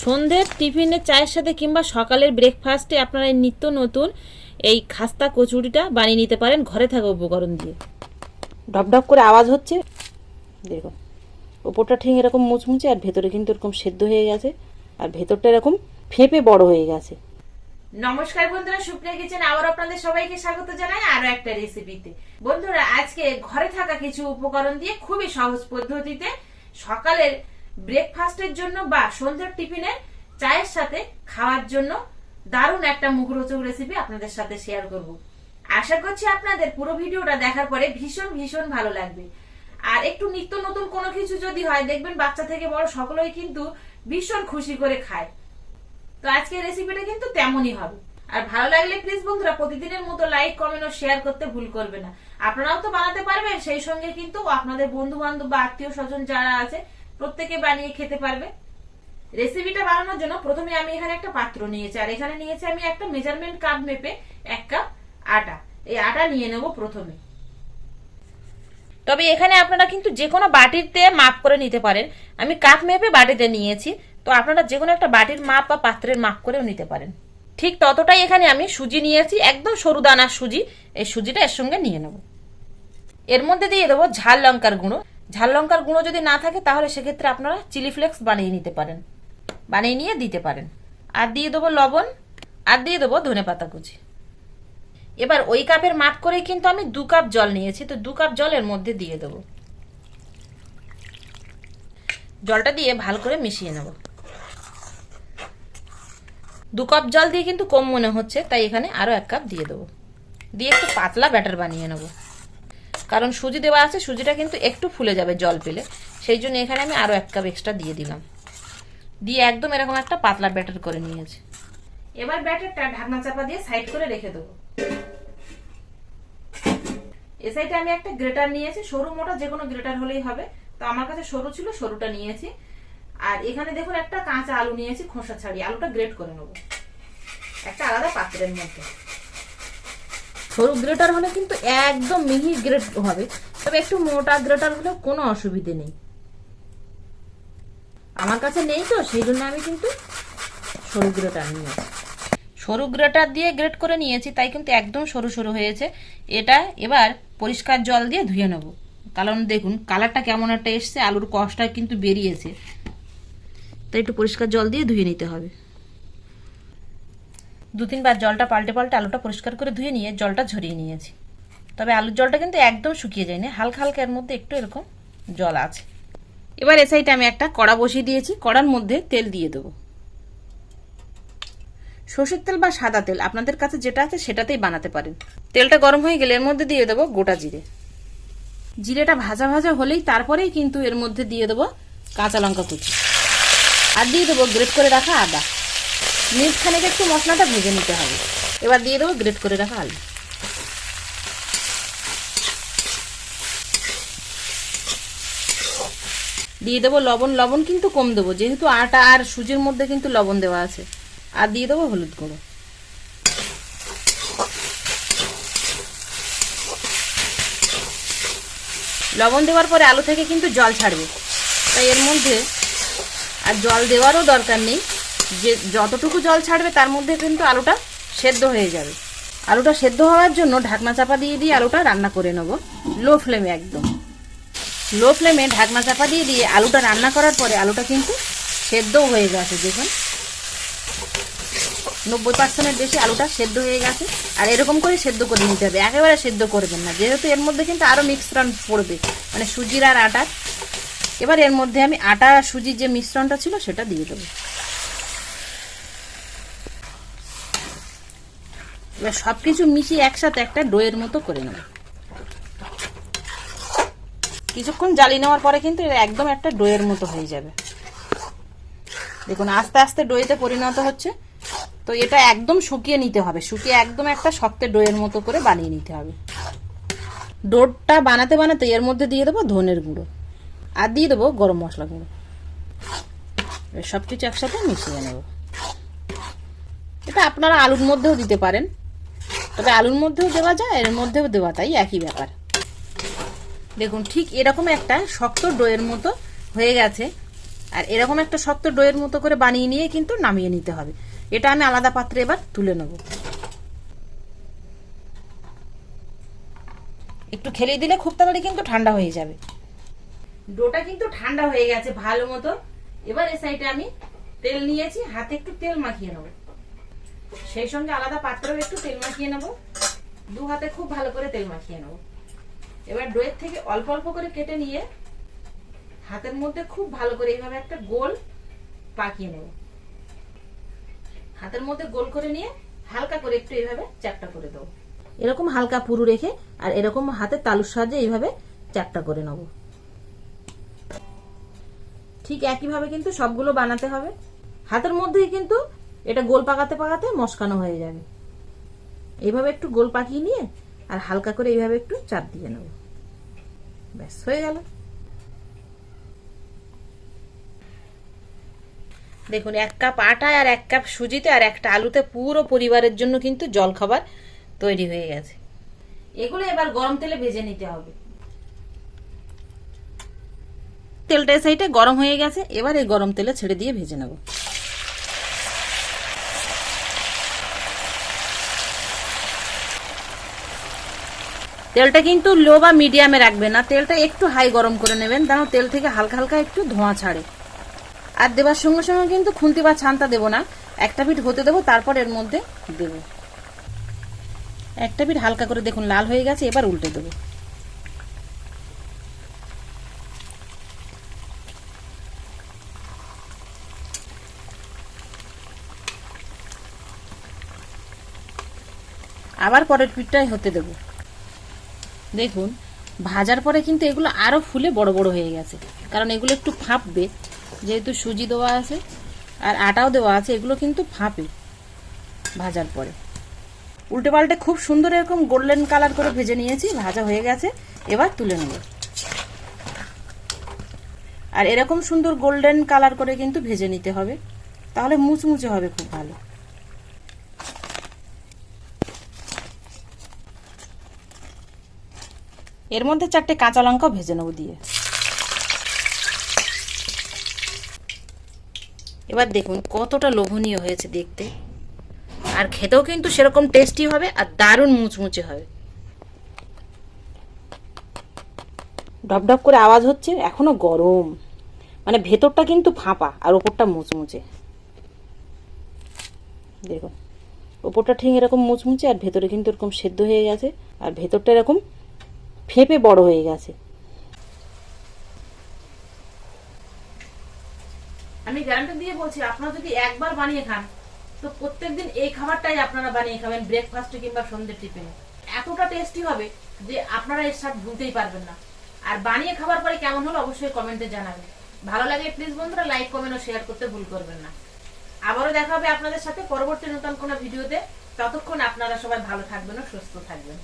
সন্ধ্যের টিফিনের চায়ের সাথে কিংবা সকালের ব্রেকফাস্টে আপনারা এই নিত্য নতুন এই খাস্তা কচুরিটা বানিয়ে নিতে পারেন ঘরে থাকা উপকরণ দিয়ে। ডবডব করে আওয়াজ হচ্ছে, দেখুন ওপরটা ঠিক এরকম মুচমুচে আর ভেতরে কিন্তু এরকম সেদ্ধ হয়ে গেছে আর ভেতরটা এরকম ফেঁপে বড় হয়ে গেছে। নমস্কার বন্ধুরা, সুপ্রিয়া কিচেন আবার আপনাদের সবাইকে স্বাগত জানাই আরো একটা রেসিপিতে। বন্ধুরা, আজকে ঘরে থাকা কিছু উপকরণ দিয়ে খুবই সহজ পদ্ধতিতে সকালের ব্রেকফাস্টের জন্য বা সন্ধ্যার টিফিনের চায়ের সাথে খাওয়ার জন্য দারুণ একটা মুখরোচক রেসিপি আপনাদের সাথে শেয়ার করব। আশা করছি আপনাদের পুরো ভিডিওটা দেখার পরে ভীষণ ভীষণ ভালো লাগবে। আর একটু নিত্য নতুন কোনো কিছু যদি হয়, দেখবেন বাচ্চা থেকে বড় সকলেই কিন্তু ভীষণ খুশি করে খায়। তো আজকের রেসিপিটা কিন্তু তেমনই হবে। আর ভালো লাগলে প্লিজ বন্ধুরা প্রতিদিনের মতো লাইক, কমেন্ট ও শেয়ার করতে ভুল করবে না। আপনারাও তো বানাতে পারবেন, সেই সঙ্গে কিন্তু আপনাদের বন্ধু বান্ধব বা আত্মীয় স্বজন যারা আছে প্রত্যেকে বানিয়ে খেতে পারবে। রেসিপিটা বানানোর জন্য প্রথমে আমি এখানে একটা পাত্র নিয়েছি, আর এখানে নিয়েছি আমি একটা মেজারমেন্ট কাপ মেপে 1 কাপ আটা। এই আটা নিয়ে নেব প্রথমে। তবে এখানে আপনারা কিন্তু যে কোনো বাটিতে মাপ করে নিতে পারেন। আমি কাপ মেপে বাটিতে নিয়েছি, তো আপনারা যে কোনো একটা বাটির মাপ বা পাত্রের মাপ করেও নিতে পারেন। ঠিক ততটাই এখানে আমি সুজি নিয়েছি, একদম সরু দানার সুজি। এই সুজিটা এর সঙ্গে নিয়ে নেব। এর মধ্যে দিয়ে দেবো ঝাল লঙ্কার গুঁড়ো। ঝাল লঙ্কার গুঁড়ো যদি না থাকে তাহলে সেক্ষেত্রে আপনারা চিলি ফ্লেক্স বানিয়ে নিতে পারেন, বানিয়ে নিয়ে দিতে পারেন। আর দিয়ে দেবো লবণ, আর দিয়ে দেবো ধনেপাতা কুচি। এবার ওই কাপের মাপ করে কিন্তু আমি 2 কাপ জল নিয়েছি, তো 2 কাপ জল এর মধ্যে দিয়ে দেবো। জলটা দিয়ে ভালো করে মিশিয়ে নেব। 2 কাপ জল দিয়ে কিন্তু কম মনে হচ্ছে, তাই এখানে আরো 1 কাপ দিয়ে দেবো। দিয়ে একটু পাতলা ব্যাটার বানিয়ে নেব, কারণ সুজি দেওয়া আছে, সুজিটা কিন্তু একটু ফুলে যাবে জল পেলে, সেই জন্য এখানে আমি আরো 1 কাপ এক্সট্রা দিয়ে দিলাম। দিয়ে একদম এরকম একটা পাতলা ব্যাটার করে নিয়েছি। এবার ব্যাটারটা ঢাকনা চাপা দিয়ে সাইড করে রেখে দেবো। এই সাইডে আমি একটা গ্রেটার নিয়েছি, সরু মোটা যে কোনো গ্রেটার হলেই হবে, তো আমার কাছে সরু ছিল, সরুটা নিয়েছি। আর এখানে দেখুন একটা কাঁচা আলু নিয়েছি, খোসা ছাড়িয়ে। আলুটা গ্রেট করে নেব একটা আলাদা পাত্রের মধ্যে। সরু গ্রেটার হলে কিন্তু একদম মিহি গ্রেট হবে, তবে একটু মোটা গ্রেটার হলে কোনো অসুবিধে নেই। আমার কাছে নেই, তো সেই জন্য আমি কিন্তু সরু গ্রেটার নিয়েছি। সরু গ্রেটার দিয়ে গ্রেট করে নিয়েছি, তাই কিন্তু একদম সরু সরু হয়েছে। এটা এবার পরিষ্কার জল দিয়ে ধুয়ে নেব, কারণ দেখুন কালারটা কেমন একটা এসছে, আলুর কষটা কিন্তু বেরিয়েছে, তাই একটু পরিষ্কার জল দিয়ে ধুয়ে নিতে হবে। 2-3 বার জলটা পাল্টে পাল্টে আলুটা পরিষ্কার করে ধুয়ে নিয়ে জলটা ঝরিয়ে নিয়েছি। তবে আলুর জলটা কিন্তু একদম শুকিয়ে যায়নি, হালকা হালকা এর মধ্যে একটু এরকম জল আছে। এবার এ সাইডে আমি একটা কড়া বসিয়ে দিয়েছি, কড়ার মধ্যে তেল দিয়ে দেবো। সরষের তেল বা সাদা তেল আপনাদের কাছে যেটা আছে সেটাতেই বানাতে পারেন। তেলটা গরম হয়ে গেলে এর মধ্যে দিয়ে দেবো গোটা জিরে। জিরেটা ভাজা ভাজা হলেই তারপরেই কিন্তু এর মধ্যে দিয়ে দেবো কাঁচা লঙ্কা কুচি, আর দিয়ে দেবো গ্রেট করে রাখা আদা। মিনিট খানেক একটু মশলাটা ভেজে নিতে হবে। এবার দিয়ে দেবো গ্রেট করে রাখা আলু। দিয়ে দেবো লবণ। লবণ কিন্তু কম দেবো, যেহেতু আটা আর সুজির মধ্যে কিন্তু লবণ দেওয়া আছে। আর দিয়ে দেবো হলুদ গুঁড়ো। লবণ দেওয়ার পরে আলু থেকে কিন্তু জল ছাড়বে, তাই এর মধ্যে আর জল দেওয়ারও দরকার নেই। যে যতটুকু জল ছাড়বে তার মধ্যে কিন্তু আলুটা সেদ্ধ হয়ে যাবে। আলুটা সেদ্ধ হওয়ার জন্য ঢাকনা চাপা দিয়ে দিয়ে আলুটা রান্না করে নেব লো ফ্লেমে। একদম লো ফ্লেমে ঢাকনা চাপা দিয়ে দিয়ে আলুটা রান্না করার পরে আলুটা কিন্তু সেদ্ধও হয়ে গেছে। দেখুন 90% বেশি আলুটা সেদ্ধ হয়ে গেছে। আর এরকম করে সেদ্ধ করে নিতে হবে, একেবারে সেদ্ধ করবেন না, যেহেতু এর মধ্যে কিন্তু আরো মিশ্রণ পড়বে, মানে সুজির আর আটার। এবার এর মধ্যে আমি আটা আর সুজির যে মিশ্রণটা ছিল সেটা দিয়ে দেবো। এবার সবকিছু মিশিয়ে একসাথে একটা ডোয়ের মতো করে নেব। কিছুক্ষণ জ্বালিয়ে নেওয়ার পরে কিন্তু একদম একটা ডোয়ের মতো হয়ে যাবে। দেখুন আস্তে আস্তে ডোয়েতে পরিণত হচ্ছে। তো এটা একদম শুকিয়ে নিতে হবে, শুকিয়ে একদম একটা শক্ত ডোয়ের মতো করে বানিয়ে নিতে হবে। ডোটা বানাতে বানাতে এর মধ্যে দিয়ে দেবো ধনের গুঁড়ো, আর দিয়ে দেবো গরম মশলা গুঁড়ো। সবকিছু একসাথে মিশিয়ে নেব। এটা আপনারা আলুর মধ্যেও দিতে পারেন, তবে আলুর মধ্যেও দেওয়া যায়, এর মধ্যেও দেওয়া, তাই একই ব্যাপার। দেখুন ঠিক এরকম একটা শক্ত ডোয়ের মতো হয়ে গেছে। আর এরকম একটা শক্ত ডোয়ের মতো করে বানিয়ে নিয়ে কিন্তু নামিয়ে নিতে হবে। এটা আমি আলাদা পাত্রে এবার তুলে নেব। একটু খেলিয়ে দিলে খুব তাড়াতাড়ি কিন্তু ঠান্ডা হয়ে যাবে। ডোটা কিন্তু ঠান্ডা হয়ে গেছে ভালো মতো। এবার এই সাইডে আমি তেল নিয়েছি, হাতে একটু তেল মাখিয়ে নেব, সেই সঙ্গে আলাদা পাত্রেও একটু তেল মাখিয়ে নেব। দু হাতে খুব ভালো করে তেল মাখিয়ে নেব। এবার ডোয়ের থেকে অল্প অল্প করে কেটে নিয়ে হাতের মধ্যে খুব ভালো করে এইভাবে একটা গোল পাকিয়ে নেব। হাতের মধ্যে গোল করে নিয়ে হালকা করে একটু এইভাবে চ্যাপটা করে দেবো। এরকম হালকা পুরু রেখে আর এরকম হাতে তালুর সাহায্যে এইভাবে চ্যাপটা করে নেব। ঠিক একইভাবে কিন্তু সবগুলো বানাতে হবে। হাতের মধ্যেই কিন্তু এটা গোল পাকাতে পাকাতে মস্কানো হয়ে যাবে। এইভাবে একটু গোল পাকিয়ে নিয়ে আর হালকা করে এইভাবে একটু চাপ দিয়ে নেব। ব্যাস হয়ে গেল। দেখুন 1 কাপ আটায় আর 1 কাপ সুজিতে আর একটা আলুতে পুরো পরিবারের জন্য কিন্তু জলখাবার তৈরি হয়ে গেছে। এগুলো এবার গরম তেলে ভেজে নিতে হবে। তেলটা সাইডে গরম হয়ে গেছে, এবার এই গরম তেলে ছেড়ে দিয়ে ভেজে নেব। তেলটা কিন্তু লো বা মিডিয়ামে রাখবেন না, তেলটা একটু হাই গরম করে নেবেন, যেন তেল থেকে হালকা হালকা একটু ধোঁয়া ছাড়ে। আর দেবার সঙ্গে সঙ্গে কিন্তু খুন্তি বা ছান্তা দেবো না, একটা পিঠ হতে দেবো, তারপর এর মধ্যে দেবো। একটা পিঠ হালকা করে দেখুন লাল হয়ে গেছে, এবার উল্টে দেবো। আবার পরের পিঠটাই হতে দেব। দেখুন ভাজার পরে কিন্তু এগুলো আরো ফুলে বড় বড় হয়ে গেছে, কারণ এগুলো একটু ফাঁপবে, যেহেতু সুজি দেওয়া আছে আর আটাও দেওয়া আছে, এগুলো কিন্তু ফাঁপে ভাজার পরে। উল্টে পাল্টে খুব সুন্দর এরকম গোল্ডেন কালার করে ভেজে নিয়েছি, ভাজা হয়ে গেছে, এবার তুলে নেব। আর এরকম সুন্দর গোল্ডেন কালার করে কিন্তু ভেজে নিতে হবে, তাহলে মুচমুচে হবে খুব ভালো। এর মধ্যে 4টে কাঁচা লঙ্কা ভেজে নেব দিয়ে। এবার দেখুন কতটা লোভনীয় হয়েছে দেখতে, আর খেতেও কিন্তু সেরকম টেস্টি হবে আর দারুণ মুচমুচে হবে। ডবডব করে আওয়াজ হচ্ছে, এখনো গরম, মানে ভেতরটা কিন্তু ফাঁপা আর ওপরটা মুচমুচে। দেখুন ওপরটা ঠিক এরকম মুচমুচে আর ভেতরে কিন্তু এরকম সেদ্ধ হয়ে গেছে, আর ভেতরটা এরকম ফেঁপে বড় হয়ে গেছে। আমি গ্যারান্টি দিয়ে বলছি, আপনারা যদি একবার বানিয়ে খান তো প্রত্যেকদিন এই খাবারটাই আপনারা বানিয়ে খাবেন, ব্রেকফাস্টে কিংবা সন্ধ্যের টিফিনে। এতটা টেস্টি হবে যে আপনারা এর স্বাদ ভুলতেই পারবেন না। আর বানিয়ে খাবার পরে কেমন হলো অবশ্যই কমেন্টে জানাবেন। ভালো লাগলে প্লিজ বন্ধুরা লাইক, কমেন্ট ও শেয়ার করতে ভুল করবেন না। আবারও দেখা হবে আপনাদের সাথে পরবর্তী নতুন কোনো ভিডিওতে। ততক্ষণ আপনারা সবাই ভালো থাকবেন ও সুস্থ থাকবেন।